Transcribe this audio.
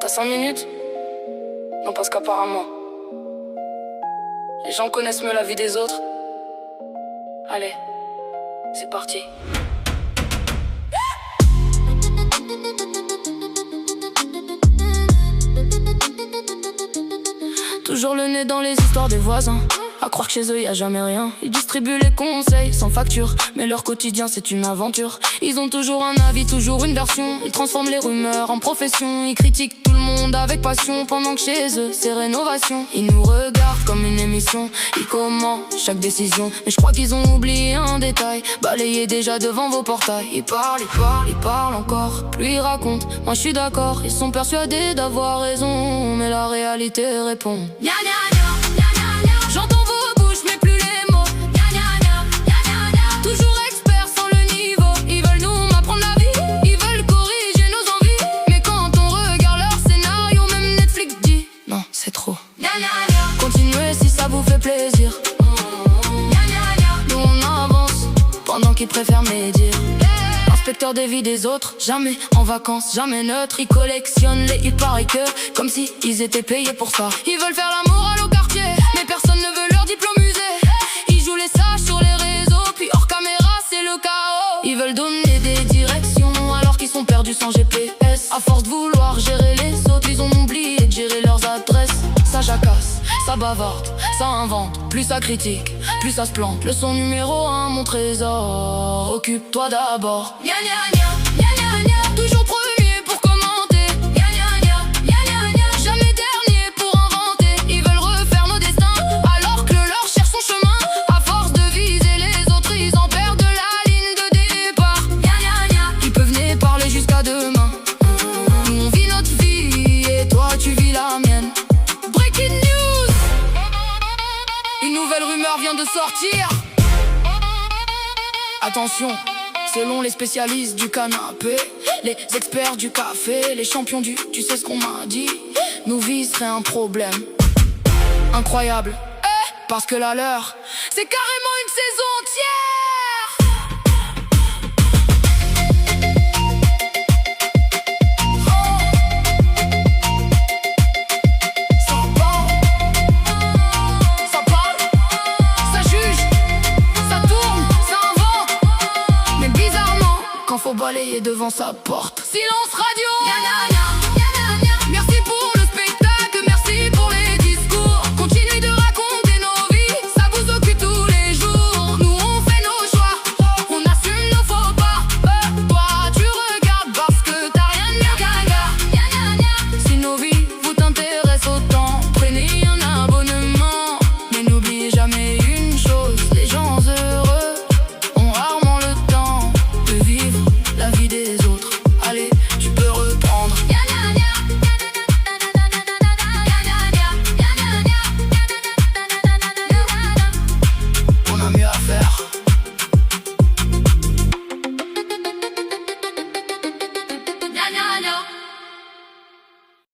T'as 5 minutes? Non, parce qu'apparemment les gens connaissent mieux la vie des autres. Allez, c'est parti. Toujours le nez dans les histoires des voisins, à croire que chez eux y a jamais rien. Ils distribuent les conseils sans facture, mais leur quotidien c'est une aventure. Ils ont toujours un avis, toujours une version. Ils transforment les rumeurs en profession. Ils critiquent tout le monde avec passion, pendant que chez eux c'est rénovation. Ils nous regardent comme une émission, ils commentent chaque décision. Mais je crois qu'ils ont oublié un détail, balayé déjà devant vos portails. Ils parlent encore, plus ils racontent, moi je suis d'accord. Ils sont persuadés d'avoir raison, mais la réalité répond. Gna gna gna, gna gna gna. J'entends vos bouches mais plus les mots. Gna gna gna, gna gna gna. Toujours experts sans le niveau. Ils veulent nous m'apprendre la vie, ils veulent corriger nos envies. Mais quand on regarde leur scénario, même Netflix dit non, c'est trop. Gna gna gna. Continuez si ça vous fait plaisir. Gna gna gna. Nous on avance pendant qu'ils préfèrent médire. Inspecteur des vies des autres, jamais en vacances, jamais neutre. Ils collectionnent les il paraît que, comme si ils étaient payés pour ça. Ils veulent faire la morale au quartier, mais personne ne veut leur diplôme usé. Ils jouent les sages sur les réseaux, puis hors caméra c'est le chaos. Ils veulent donner des directions alors qu'ils sont perdus sans GPS. À force de vouloir gérer les autres, ils ont oublié de gérer leurs adresses. Ça jacasse, ça bavarde, ça invente. Plus ça critique, plus ça se plante. Leçon numéro 1, mon trésor, occupe-toi d'abord. Gna gna gna, gna gna gna. Toujours premier pour commenter. Gna gna gna, gna gna gna. Jamais dernier pour inventer. Ils veulent refaire nos destins alors que leur cherche son chemin. À force de viser les autres, ils en perdent la ligne de départ. Gna gna gna. Ils peuvent venir parler jusqu'à demain. Nous on vit notre vie et toi tu vis la mienne. Breaking news, une nouvelle rumeur vient de sortir. Attention, selon les spécialistes du canapé, les experts du café, les champions du tu sais ce qu'on m'a dit, nos vies seraient un problème incroyable, parce que la leur, c'est carrément une saison entière. Quand faut balayer devant sa porte, silence radio. Gna gna gna, gna gna gna. Merci pour le spectacle, merci pour les discours. Continuez de raconter nos vies, ça vous occupe tous les jours. Nous on fait nos choix, on assume nos faux pas. Toi tu regardes parce que t'as rien de mieux. Gna gna gna gna. Si nos vies vous t'intéressent autant, prenez un abonnement. Mais n'oubliez jamais une chose, les gens heureux ont rarement le temps de vivre la vie des autres. Allez, tu peux reprendre. Gna gna gna. On a mieux à faire.